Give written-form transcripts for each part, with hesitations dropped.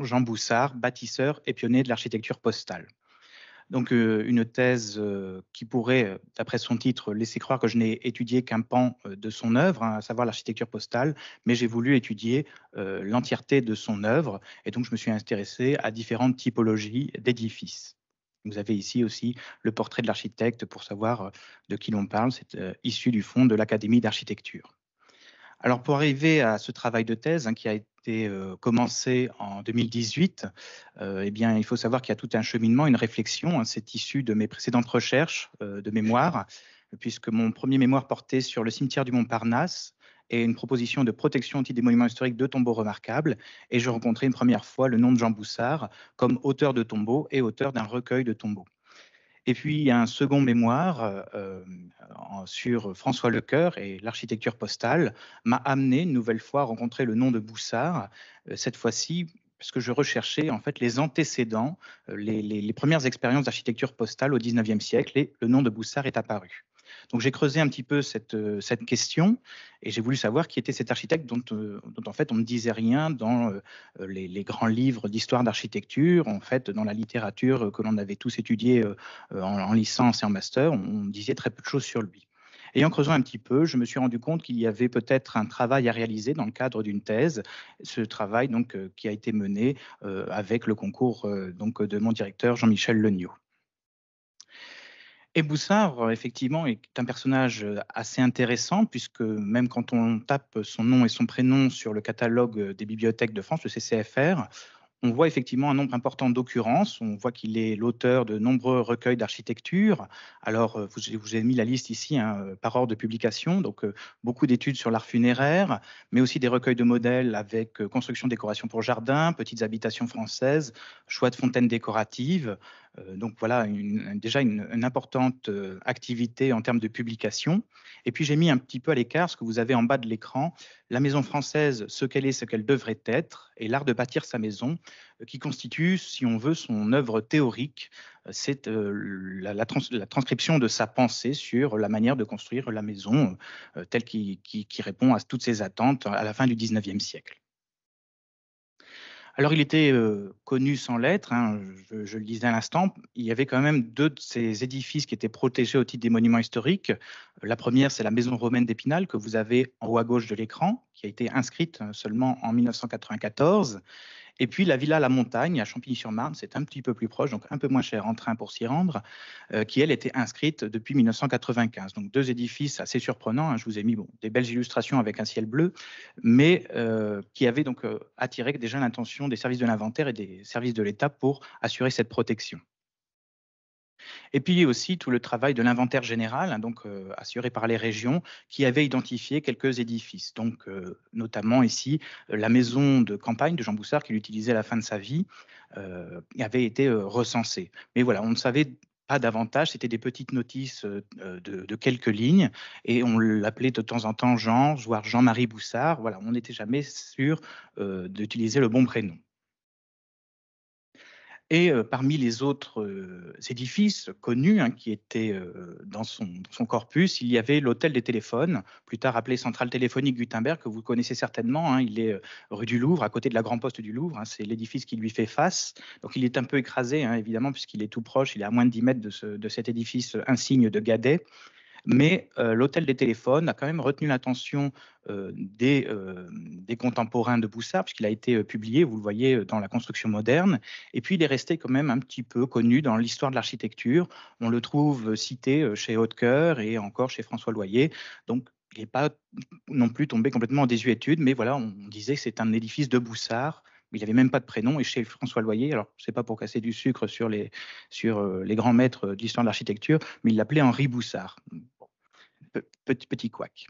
Jean Boussard, bâtisseur et pionnier de l'architecture postale. Donc une thèse qui pourrait, d'après son titre, laisser croire que je n'ai étudié qu'un pan de son œuvre, hein, à savoir l'architecture postale, mais j'ai voulu étudier l'entièreté de son œuvre, et donc je me suis intéressé à différentes typologies d'édifices. Vous avez ici aussi le portrait de l'architecte pour savoir de qui l'on parle, c'est issu du fond de l'Académie d'architecture. Alors pour arriver à ce travail de thèse, hein, qui a été commencé en 2018, eh bien, il faut savoir qu'il y a tout un cheminement, une réflexion, hein, c'est issu de mes précédentes recherches de mémoire, puisque mon premier mémoire portait sur le cimetière du Montparnasse et une proposition de protection au titre des monuments historiques de tombeaux remarquables, et je rencontrais une première fois le nom de Jean Boussard comme auteur de tombeaux et auteur d'un recueil de tombeaux. Et puis, il y a un second mémoire sur François Lecoeur et l'architecture postale m'a amené une nouvelle fois à rencontrer le nom de Boussard, cette fois-ci parce que je recherchais en fait les antécédents, les premières expériences d'architecture postale au 19e siècle, et le nom de Boussard est apparu. Donc j'ai creusé un petit peu cette question, et j'ai voulu savoir qui était cet architecte dont en fait on ne disait rien dans les grands livres d'histoire d'architecture, en fait dans la littérature que l'on avait tous étudiée en licence et en master, on disait très peu de choses sur lui. Et en creusant un petit peu, je me suis rendu compte qu'il y avait peut-être un travail à réaliser dans le cadre d'une thèse, ce travail donc, qui a été mené avec le concours donc, de mon directeur Jean-Michel Legnaud. Et Boussard, effectivement, est un personnage assez intéressant, puisque même quand on tape son nom et son prénom sur le catalogue des bibliothèques de France, le CCFR, on voit effectivement un nombre important d'occurrences. On voit qu'il est l'auteur de nombreux recueils d'architecture. Alors, vous avez mis la liste ici, hein, par ordre de publication. Donc, beaucoup d'études sur l'art funéraire, mais aussi des recueils de modèles avec construction, décoration pour jardin, petites habitations françaises, choix de fontaines décoratives. Donc, voilà, déjà une importante activité en termes de publication. Et puis, j'ai mis un petit peu à l'écart ce que vous avez en bas de l'écran, la maison française, ce qu'elle est, ce qu'elle devrait être, et l'art de bâtir sa maison, qui constitue, si on veut, son œuvre théorique. C'est la transcription de sa pensée sur la manière de construire la maison telle qui répond à toutes ces attentes à la fin du 19e siècle. Alors, il était connu sans l'être, hein, je le disais à l'instant. Il y avait quand même deux de ces édifices qui étaient protégés au titre des monuments historiques. La première, c'est la maison romaine d'Épinal, que vous avez en haut à gauche de l'écran, qui a été inscrite seulement en 1994. Et puis la villa La Montagne à Champigny-sur-Marne, c'est un petit peu plus proche, donc un peu moins cher en train pour s'y rendre, qui elle était inscrite depuis 1995. Donc deux édifices assez surprenants, hein. Je vous ai mis des belles illustrations avec un ciel bleu, mais qui avaient donc attiré déjà l'attention des services de l'inventaire et des services de l'État pour assurer cette protection. Et puis aussi tout le travail de l'inventaire général, hein, donc assuré par les régions, qui avait identifié quelques édifices. Donc notamment ici la maison de campagne de Jean Boussard qu'il utilisait à la fin de sa vie avait été recensée. Mais voilà, on ne savait pas davantage, c'était des petites notices de quelques lignes, et on l'appelait de temps en temps Jean, voire Jean-Marie Boussard. Voilà, on n'était jamais sûr d'utiliser le bon prénom. Et parmi les autres édifices connus, hein, qui étaient dans son corpus, il y avait l'hôtel des téléphones, plus tard appelé Centrale téléphonique Gutenberg, que vous connaissez certainement, hein. Il est rue du Louvre, à côté de la Grand Poste du Louvre, hein. C'est l'édifice qui lui fait face. Donc il est un peu écrasé, hein, évidemment, puisqu'il est tout proche. Il est à moins de 10 mètres de cet édifice insigne de Guadet. Mais l'hôtel des téléphones a quand même retenu l'attention des contemporains de Boussard, puisqu'il a été publié, vous le voyez, dans la construction moderne. Et puis, il est resté quand même un petit peu connu dans l'histoire de l'architecture. On le trouve cité chez Hautecoeur et encore chez François Loyer. Donc, il n'est pas non plus tombé complètement en désuétude, mais voilà, on disait que c'est un édifice de Boussard. Mais il n'avait même pas de prénom, et chez François Loyer, alors je ne sais pas pour casser du sucre sur les grands maîtres de l'histoire de l'architecture, mais il l'appelait Henri Boussard. Petit couac.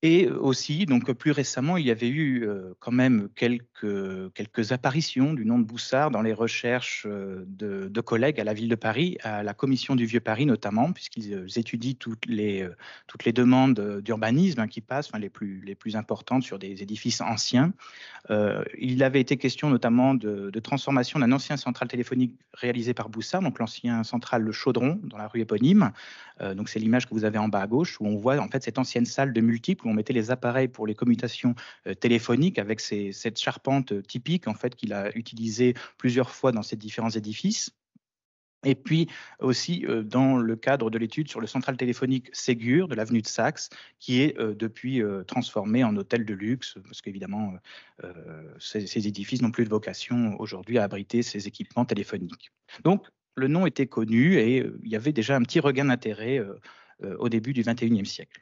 Et aussi, donc plus récemment, il y avait eu quand même quelques apparitions du nom de Boussard dans les recherches de collègues à la ville de Paris, à la commission du Vieux Paris notamment, puisqu'ils étudient toutes les demandes d'urbanisme, hein, qui passent, enfin, les plus importantes sur des édifices anciens. Il avait été question notamment de transformation d'un ancien central téléphonique réalisé par Boussard, donc l'ancien central Le Chaudron, dans la rue éponyme. Donc c'est l'image que vous avez en bas à gauche, où on voit en fait cette ancienne salle de multiples, où on mettait les appareils pour les commutations téléphoniques avec cette charpente typique en fait qu'il a utilisée plusieurs fois dans ces différents édifices. Et puis aussi dans le cadre de l'étude sur le central téléphonique Ségur de l'avenue de Saxe, qui est depuis transformé en hôtel de luxe, parce qu'évidemment, ces édifices n'ont plus de vocation aujourd'hui à abriter ces équipements téléphoniques. Donc, le nom était connu et il y avait déjà un petit regain d'intérêt au début du XXIe siècle.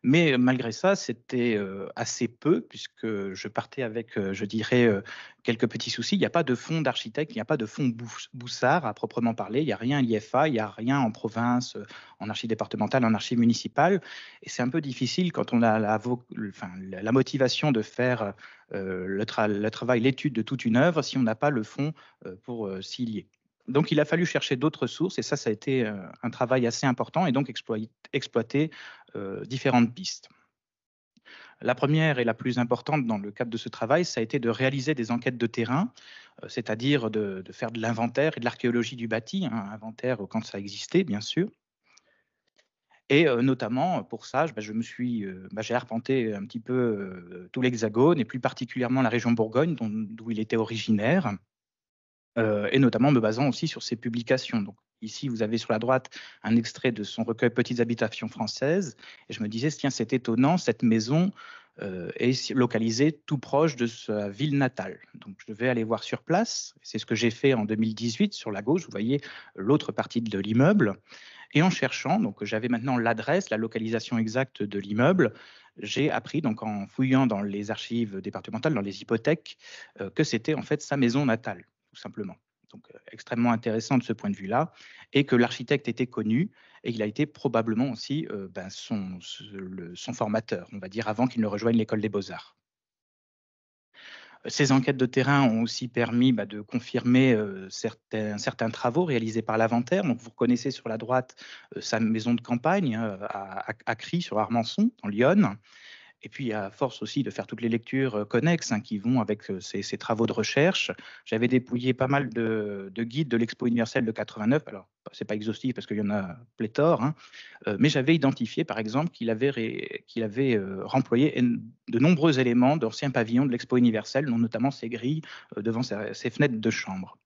Mais malgré ça, c'était assez peu puisque je partais avec, je dirais, quelques petits soucis. Il n'y a pas de fonds d'architecte, il n'y a pas de fonds Boussard à proprement parler. Il n'y a rien à l'IFA, il n'y a rien en province, en archives départementales, en archives municipales. Et c'est un peu difficile quand on a la motivation de faire le travail, l'étude de toute une œuvre, si on n'a pas le fonds pour s'y lier. Donc, il a fallu chercher d'autres sources et ça a été un travail assez important et donc exploiter différentes pistes. La première et la plus importante dans le cadre de ce travail, ça a été de réaliser des enquêtes de terrain, c'est-à-dire de faire de l'inventaire et de l'archéologie du bâti, hein, inventaire quand ça existait, bien sûr. Et notamment pour ça, j'ai arpenté un petit peu tout l'Hexagone et plus particulièrement la région Bourgogne, d'où il était originaire. Et notamment me basant aussi sur ses publications. Donc ici, vous avez sur la droite un extrait de son recueil Petites habitations françaises et je me disais: «Tiens, c'est étonnant, cette maison, est localisée tout proche de sa ville natale». Donc je vais aller voir sur place. C'est ce que j'ai fait en 2018 sur la gauche, vous voyez l'autre partie de l'immeuble et en cherchant, donc j'avais maintenant l'adresse, la localisation exacte de l'immeuble. J'ai appris donc en fouillant dans les archives départementales, dans les hypothèques, que c'était en fait sa maison natale, tout simplement. Donc extrêmement intéressant de ce point de vue-là et que l'architecte était connu et il a été probablement aussi son formateur, on va dire, avant qu'il ne rejoigne l'école des beaux-arts. Ces enquêtes de terrain ont aussi permis de confirmer certains travaux réalisés par l'inventaire. Donc, vous reconnaissez sur la droite sa maison de campagne à Cry, sur Armançon, dans l'Yonne. Et puis, à force aussi de faire toutes les lectures connexes qui vont avec ces travaux de recherche, j'avais dépouillé pas mal de guides de l'Expo universelle de 89. Alors, c'est pas exhaustif parce qu'il y en a pléthore, hein, mais j'avais identifié, par exemple, qu'il avait remployé de nombreux éléments d'anciens pavillons de l'Expo universelle, dont notamment ses grilles devant ses fenêtres de chambre.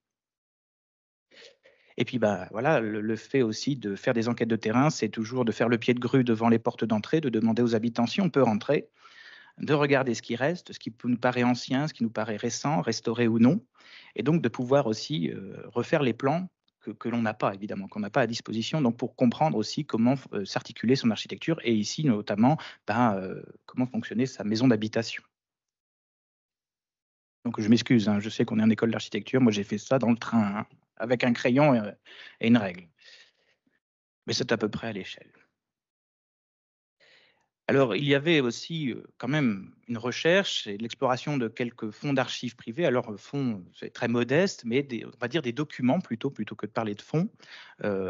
Et puis, voilà, le fait aussi de faire des enquêtes de terrain, c'est toujours de faire le pied de grue devant les portes d'entrée, de demander aux habitants si on peut rentrer, de regarder ce qui reste, ce qui nous paraît ancien, ce qui nous paraît récent, restauré ou non, et donc de pouvoir aussi refaire les plans que l'on n'a pas, évidemment, qu'on n'a pas à disposition, donc pour comprendre aussi comment s'articuler son architecture, et ici notamment comment fonctionnait sa maison d'habitation. Donc je m'excuse, hein, je sais qu'on est en école d'architecture, moi j'ai fait ça dans le train, hein, avec un crayon et une règle. Mais c'est à peu près à l'échelle. Alors, il y avait aussi, quand même une recherche et l'exploration de quelques fonds d'archives privés. Alors, fonds, c'est très modeste, mais on va dire des documents plutôt que de parler de fonds.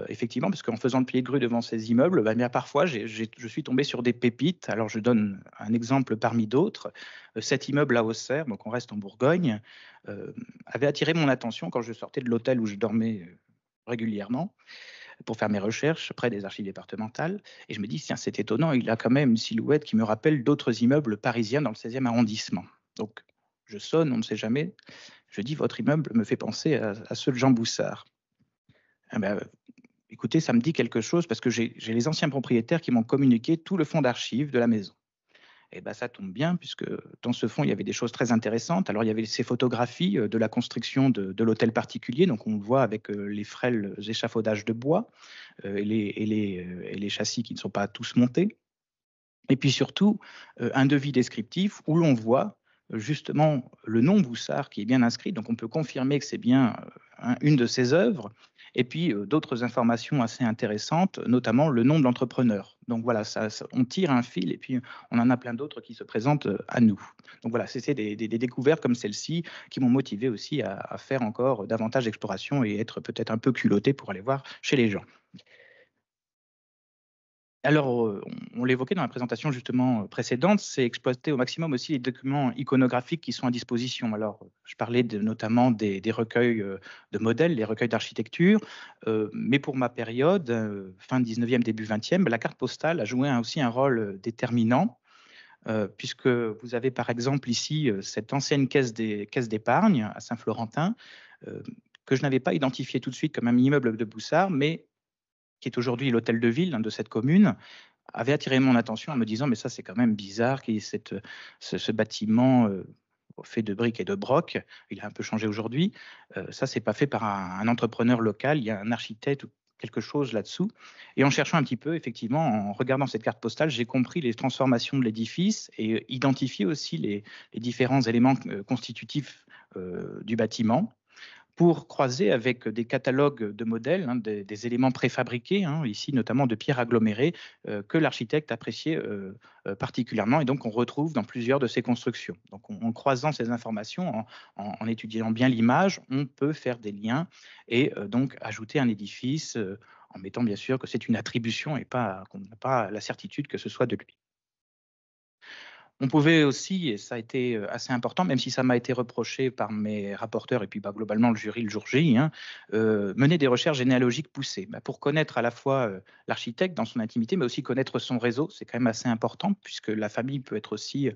Effectivement, parce qu'en faisant le pied de grue devant ces immeubles, bien parfois, je suis tombé sur des pépites. Alors, je donne un exemple parmi d'autres. Cet immeuble à Auxerre, donc on reste en Bourgogne, avait attiré mon attention quand je sortais de l'hôtel où je dormais régulièrement pour faire mes recherches près des archives départementales. Et je me dis, tiens, c'est étonnant, il a quand même une silhouette qui me rappelle d'autres immeubles parisiens dans le 16e arrondissement. Donc, je sonne, on ne sait jamais. Je dis, votre immeuble me fait penser à ceux de Jean Boussard. Eh ben, écoutez, ça me dit quelque chose parce que j'ai les anciens propriétaires qui m'ont communiqué tout le fonds d'archives de la maison. Et ça tombe bien puisque dans ce fonds, il y avait des choses très intéressantes. Alors, il y avait ces photographies de la construction de l'hôtel particulier. Donc, on le voit avec les frêles échafaudages de bois et les châssis qui ne sont pas tous montés. Et puis surtout, un devis descriptif où l'on voit justement le nom Boussard qui est bien inscrit. Donc, on peut confirmer que c'est bien une de ses œuvres. Et puis, d'autres informations assez intéressantes, notamment le nom de l'entrepreneur. Donc voilà, on tire un fil et puis on en a plein d'autres qui se présentent à nous. Donc voilà, c'est des découvertes comme celle-ci qui m'ont motivé aussi à faire encore davantage d'exploration et être peut-être un peu culotté pour aller voir chez les gens. Alors, on l'évoquait dans la présentation justement précédente, c'est exploiter au maximum aussi les documents iconographiques qui sont à disposition. Alors, je parlais notamment des recueils de modèles, les recueils d'architecture, mais pour ma période, fin 19e, début 20e, la carte postale a joué aussi un rôle déterminant, puisque vous avez par exemple ici cette ancienne caisse d'épargne à Saint-Florentin, euh, que je n'avais pas identifié tout de suite comme un immeuble de Boussard, mais qui est aujourd'hui l'hôtel de ville, hein, de cette commune, avait attiré mon attention en me disant: «Mais ça, c'est quand même bizarre qu'il y ait ce bâtiment, fait de briques et de broc». Il a un peu changé aujourd'hui. Ça, c'est pas fait par un entrepreneur local, il y a un architecte ou quelque chose là-dessous, et en cherchant un petit peu, effectivement, en regardant cette carte postale, j'ai compris les transformations de l'édifice et identifié aussi les différents éléments, constitutifs, du bâtiment, pour croiser avec des catalogues de modèles, hein, des éléments préfabriqués, hein, ici notamment de pierres agglomérées, que l'architecte appréciait particulièrement, et donc on retrouve dans plusieurs de ses constructions. Donc en croisant ces informations, en étudiant bien l'image, on peut faire des liens et donc ajouter un édifice en mettant bien sûr que c'est une attribution et pas qu'on n'a pas la certitude que ce soit de lui. On pouvait aussi, et ça a été assez important, même si ça m'a été reproché par mes rapporteurs et puis globalement le jury le jour J, hein, mener des recherches généalogiques poussées. Pour connaître à la fois l'architecte dans son intimité, mais aussi connaître son réseau, c'est quand même assez important, puisque la famille peut être aussi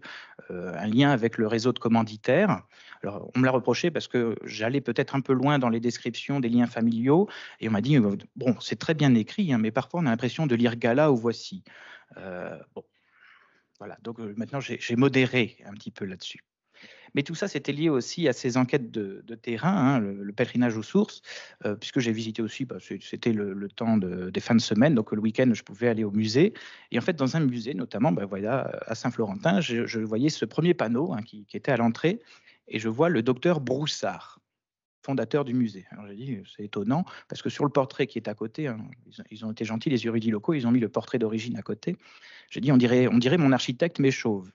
un lien avec le réseau de commanditaires. Alors, on me l'a reproché parce que j'allais peut-être un peu loin dans les descriptions des liens familiaux, et on m'a dit, bon, c'est très bien écrit, hein, mais parfois on a l'impression de lire Gala ou Voici. Bon, voilà, donc maintenant j'ai modéré un petit peu là-dessus. Mais tout ça, c'était lié aussi à ces enquêtes de terrain, hein, le pèlerinage aux sources, puisque j'ai visité aussi, c'était le temps des fins de semaine, donc le week-end, je pouvais aller au musée. Et en fait, dans un musée, notamment, voilà, à Saint-Florentin, je voyais ce premier panneau, hein, qui était à l'entrée, et je vois le docteur Broussard, fondateur du musée. Alors j'ai dit, c'est étonnant, parce que sur le portrait qui est à côté, hein, ils ont été gentils, les érudits locaux, ils ont mis le portrait d'origine à côté. J'ai dit, on dirait mon architecte, mais chauve.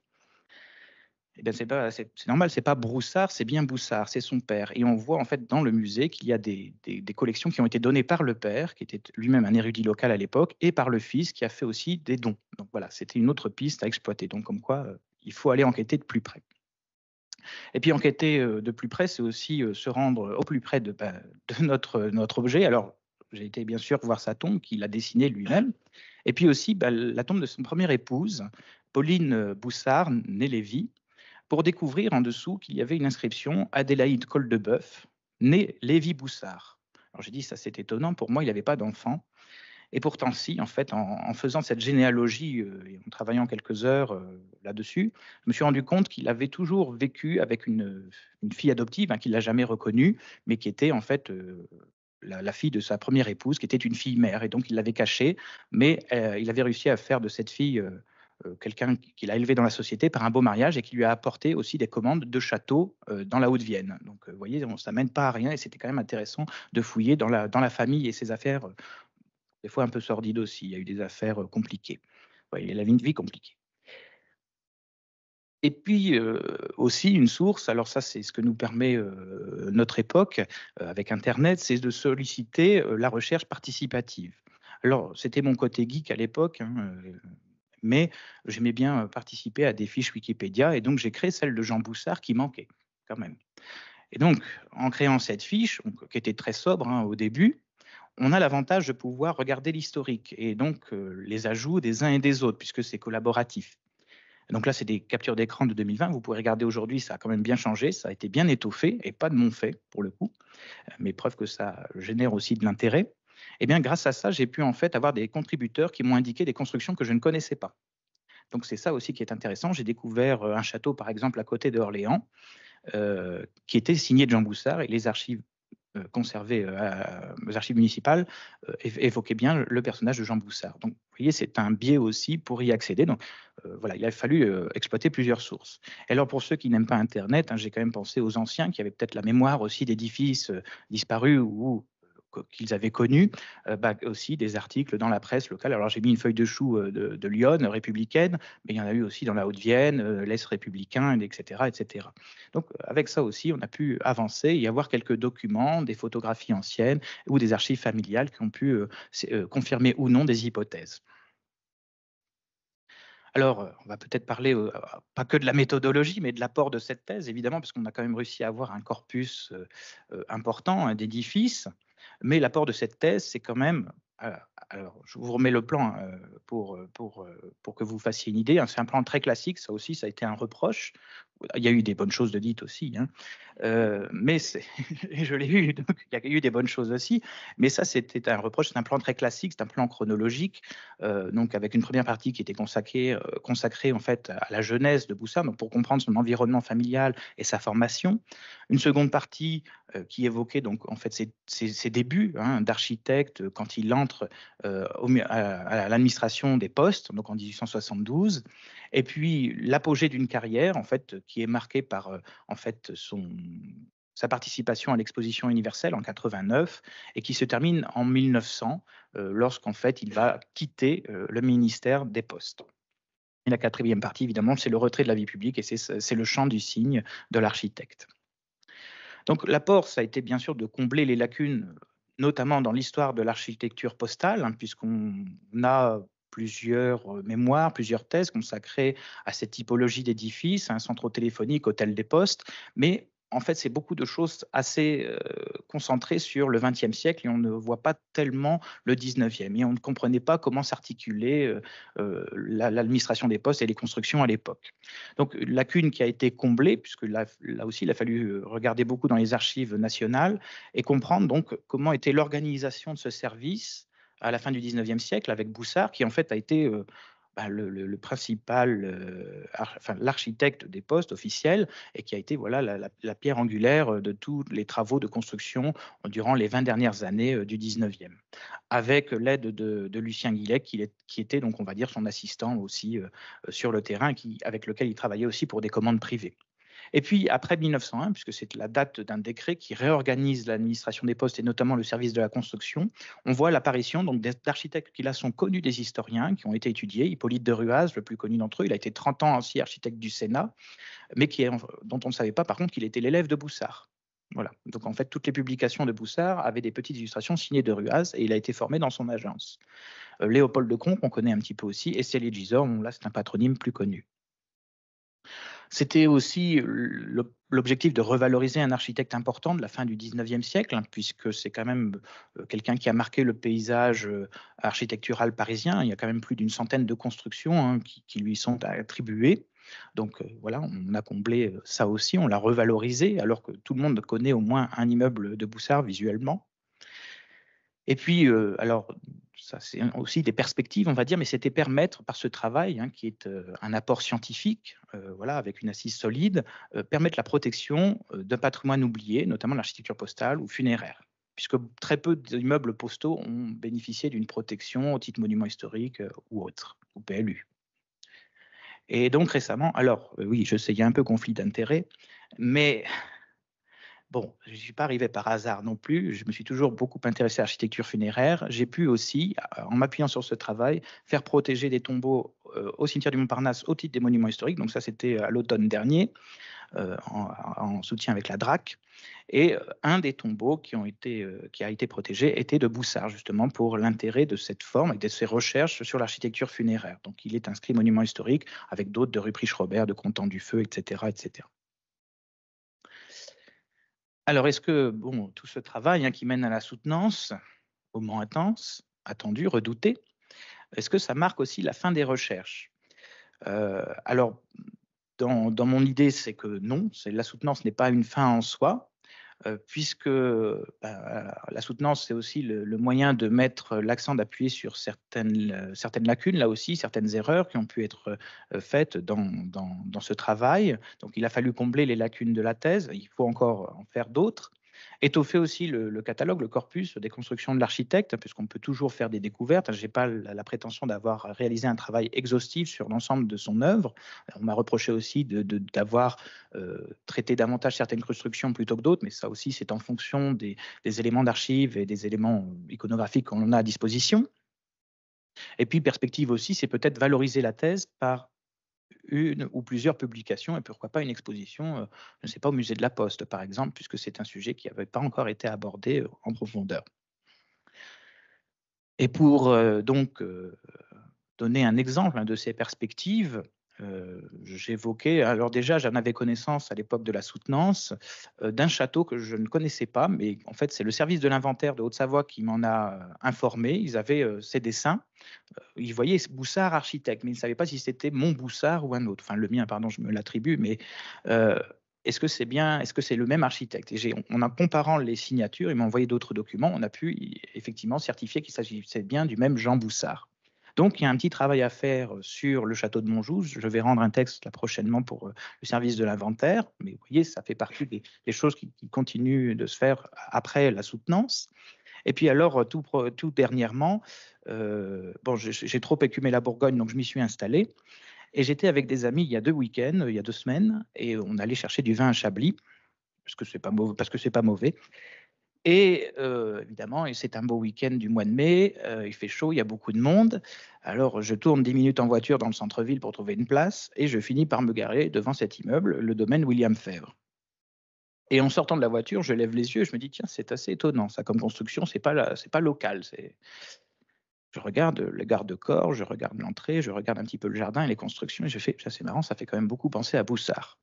Eh bien, c'est normal, c'est pas Broussard, c'est bien Boussard, c'est son père. Et on voit en fait dans le musée qu'il y a des collections qui ont été données par le père, qui était lui-même un érudit local à l'époque, et par le fils, qui a fait aussi des dons. Donc voilà, c'était une autre piste à exploiter. Donc comme quoi, il faut aller enquêter de plus près. Et puis enquêter de plus près, c'est aussi se rendre au plus près de notre objet. Alors, j'ai été bien sûr voir sa tombe, qu'il a dessinée lui-même. Et puis aussi la tombe de son première épouse, Pauline Boussard, née Lévy, pour découvrir en dessous qu'il y avait une inscription Adélaïde Coldebeuf, née Lévy Boussard. Alors j'ai dit, ça c'est étonnant, pour moi il n'avait pas d'enfant. Et pourtant si, en fait, en faisant cette généalogie et en travaillant quelques heures là-dessus, je me suis rendu compte qu'il avait toujours vécu avec une fille adoptive, hein, qu'il n'a jamais reconnue, mais qui était en fait la fille de sa première épouse, qui était une fille mère, et donc il l'avait cachée, mais il avait réussi à faire de cette fille quelqu'un qu'il a élevé dans la société par un beau mariage et qui lui a apporté aussi des commandes de châteaux dans la Haute-Vienne. Donc, vous voyez, ça mène pas à rien, et c'était quand même intéressant de fouiller dans la famille et ses affaires, des fois un peu sordides aussi. Il y a eu des affaires compliquées. Ouais, il a une vie compliquée. Et puis aussi une source, alors ça c'est ce que nous permet notre époque avec Internet, c'est de solliciter la recherche participative. Alors c'était mon côté geek à l'époque, hein, mais j'aimais bien participer à des fiches Wikipédia, et donc j'ai créé celle de Jean Boussard qui manquait quand même. Et donc en créant cette fiche, donc, qui était très sobre, hein, au début, on a l'avantage de pouvoir regarder l'historique et donc les ajouts des uns et des autres, puisque c'est collaboratif. Donc là, c'est des captures d'écran de 2020. Vous pouvez regarder aujourd'hui, ça a quand même bien changé, ça a été bien étoffé et pas de mon fait pour le coup, mais preuve que ça génère aussi de l'intérêt. Et bien, grâce à ça, j'ai pu en fait avoir des contributeurs qui m'ont indiqué des constructions que je ne connaissais pas. Donc c'est ça aussi qui est intéressant. J'ai découvert un château, par exemple, à côté d'Orléans, qui était signé de Jean Boussard, et les archives conservées aux archives municipales évoquaient bien le personnage de Jean Boussard. Donc, vous voyez, c'est un biais aussi pour y accéder. Donc, voilà, il a fallu exploiter plusieurs sources. Et alors, pour ceux qui n'aiment pas Internet, hein, j'ai quand même pensé aux anciens qui avaient peut-être la mémoire aussi d'édifices disparus ou qu'ils avaient connus, aussi des articles dans la presse locale. Alors j'ai mis une feuille de chou de Lyon, républicaine, mais il y en a eu aussi dans la Haute-Vienne, l'Est républicain, etc., etc. Donc avec ça aussi, on a pu avancer et avoir quelques documents, des photographies anciennes ou des archives familiales qui ont pu confirmer ou non des hypothèses. Alors, on va peut-être parler, pas que de la méthodologie, mais de l'apport de cette thèse, évidemment, parce qu'on a quand même réussi à avoir un corpus, important, hein, d'édifices. Mais l'apport de cette thèse, c'est quand même, heu, alors je vous remets le plan, pour que vous fassiez une idée, hein. C'est un plan très classique, ça aussi, ça a été un reproche. Il y a eu des bonnes choses de dites aussi, hein. Mais c'est et je l'ai eu, donc il y a eu des bonnes choses aussi, mais ça, c'était un reproche. C'est un plan très classique, c'est un plan chronologique, donc avec une première partie qui était consacrée en fait à la jeunesse de Boussard, donc pour comprendre son environnement familial et sa formation. Une seconde partie, qui évoquait donc en fait ses débuts, hein, d'architecte, quand il entre, à l'administration des postes, donc en 1872, et puis l'apogée d'une carrière en fait, qui est marquée par, en fait sa participation à l'exposition universelle en 89 et qui se termine en 1900, lorsqu'en fait il va quitter, le ministère des Postes. Et la quatrième partie, évidemment, c'est le retrait de la vie publique et c'est le chant du cygne de l'architecte. Donc l'apport, ça a été bien sûr de combler les lacunes, notamment dans l'histoire de l'architecture postale, hein, puisqu'on a plusieurs mémoires, plusieurs thèses consacrées à cette typologie d'édifices, hein, centraux téléphoniques, hôtels des postes, mais en fait, c'est beaucoup de choses assez concentrées sur le XXe siècle et on ne voit pas tellement le XIXe. Et on ne comprenait pas comment s'articulait l'administration des postes et les constructions à l'époque. Donc, lacune qui a été comblée, puisque là aussi, il a fallu regarder beaucoup dans les archives nationales et comprendre donc comment était l'organisation de ce service à la fin du XIXe siècle avec Boussard, qui en fait a été le principal, enfin, l'architecte des postes officiels et qui a été voilà, la pierre angulaire de tous les travaux de construction durant les 20 dernières années du XIXe, avec l'aide de Lucien Guillet, qui était donc, on va dire, son assistant aussi sur le terrain, avec lequel il travaillait aussi pour des commandes privées. Et puis après 1901, puisque c'est la date d'un décret qui réorganise l'administration des postes et notamment le service de la construction, on voit l'apparition donc d'architectes qui là sont connus des historiens, qui ont été étudiés. Hippolyte de Ruaz, le plus connu d'entre eux, il a été 30 ans aussi architecte du Sénat, mais dont on ne savait pas par contre qu'il était l'élève de Boussard. Voilà. Donc en fait, toutes les publications de Boussard avaient des petites illustrations signées de Ruaz et il a été formé dans son agence. Léopold de Conques, on connaît un petit peu aussi, et Célie Gisors, là c'est un patronyme plus connu. C'était aussi l'objectif de revaloriser un architecte important de la fin du XIXe siècle, hein, puisque c'est quand même quelqu'un qui a marqué le paysage architectural parisien. Il y a quand même plus d'une centaine de constructions, hein, qui lui sont attribuées. Donc voilà, on a comblé ça aussi, on l'a revalorisé, alors que tout le monde connaît au moins un immeuble de Boussard visuellement. Et puis, alors, ça c'est aussi des perspectives, on va dire, mais c'était permettre par ce travail, hein, qui est un apport scientifique, voilà, avec une assise solide, permettre la protection d'un patrimoine oublié, notamment l'architecture postale ou funéraire, puisque très peu d'immeubles postaux ont bénéficié d'une protection au titre monument historique ou autre, ou PLU. Et donc récemment, alors oui, je sais, il y a un peu conflit d'intérêts, mais bon, je ne suis pas arrivé par hasard non plus. Je me suis toujours beaucoup intéressé à l'architecture funéraire. J'ai pu aussi, en m'appuyant sur ce travail, faire protéger des tombeaux au cimetière du Montparnasse au titre des monuments historiques. Donc ça, c'était à l'automne dernier, en soutien avec la DRAC. Et un des tombeaux qui a été protégé était de Boussard, justement, pour l'intérêt de cette forme et de ses recherches sur l'architecture funéraire. Donc il est inscrit monument historique avec d'autres de Ruprecht-Robert, de Contant du Feu, etc., etc. Alors, est-ce que, bon, tout ce travail, hein, qui mène à la soutenance, moment intense, attendu, redouté, est-ce que ça marque aussi la fin des recherches? Alors, dans mon idée, c'est que non, la soutenance n'est pas une fin en soi, puisque la soutenance, c'est aussi le moyen de mettre l'accent, d'appuyer sur certaines lacunes, là aussi, certaines erreurs qui ont pu être faites dans ce travail. Donc, il a fallu combler les lacunes de la thèse, il faut encore en faire d'autres. Étoffer aussi le catalogue, le corpus des constructions de l'architecte, puisqu'on peut toujours faire des découvertes. Je n'ai pas la prétention d'avoir réalisé un travail exhaustif sur l'ensemble de son œuvre. On m'a reproché aussi d'avoir traité davantage certaines constructions plutôt que d'autres, mais ça aussi, c'est en fonction des éléments d'archives et des éléments iconographiques qu'on a à disposition. Et puis, perspective aussi, c'est peut-être valoriser la thèse par une ou plusieurs publications et pourquoi pas une exposition, je ne sais pas, au musée de la Poste, par exemple, puisque c'est un sujet qui n'avait pas encore été abordé en profondeur. Et pour donc donner un exemple, hein, de ces perspectives, j'évoquais alors déjà, j'en avais connaissance à l'époque de la soutenance, d'un château que je ne connaissais pas, mais en fait, c'est le service de l'inventaire de Haute-Savoie qui m'en a, informé. Ils avaient, ces dessins, ils voyaient Boussard architecte, mais ils ne savaient pas si c'était mon Boussard ou un autre. Enfin, le mien, pardon, je me l'attribue, mais heu, est-ce que c'est le même architecte? Et en comparant les signatures, il m'a envoyé d'autres documents, on a pu effectivement certifier qu'il s'agissait bien du même Jean Boussard. Donc il y a un petit travail à faire sur le château de Montjoux. Je vais rendre un texte là prochainement pour le service de l'inventaire, mais vous voyez, ça fait partie des choses qui continuent de se faire après la soutenance. Et puis alors, tout dernièrement, bon, j'ai trop écumé la Bourgogne, donc je m'y suis installé. Et j'étais avec des amis il y a 2 week-ends, il y a 2 semaines, et on allait chercher du vin à Chablis, parce que c'est pas mauvais. Et évidemment, et c'est un beau week-end du mois de mai, il fait chaud, il y a beaucoup de monde. Alors je tourne 10 minutes en voiture dans le centre-ville pour trouver une place, et je finis par me garer devant cet immeuble, le domaine William Febvre. Et en sortant de la voiture, je lève les yeux et je me dis: «Tiens, c'est assez étonnant ça comme construction, c'est pas local». Je regarde le garde-corps, je regarde l'entrée, je regarde un petit peu le jardin et les constructions, et je fais: «Ça, c'est marrant, ça fait quand même beaucoup penser à Boussard».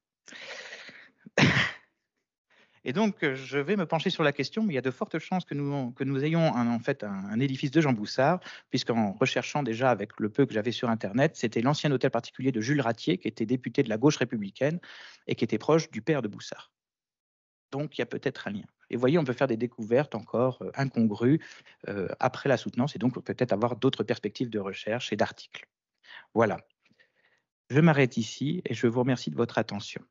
Et donc, je vais me pencher sur la question, mais il y a de fortes chances que nous ayons en fait un édifice de Jean Boussard, puisqu'en recherchant déjà avec le peu que j'avais sur internet, c'était l'ancien hôtel particulier de Jules Ratier, qui était député de la gauche républicaine et qui était proche du père de Boussard. Donc il y a peut-être un lien. Et vous voyez, on peut faire des découvertes encore, incongrues, après la soutenance, et donc peut-être avoir d'autres perspectives de recherche et d'articles. Voilà, je m'arrête ici et je vous remercie de votre attention.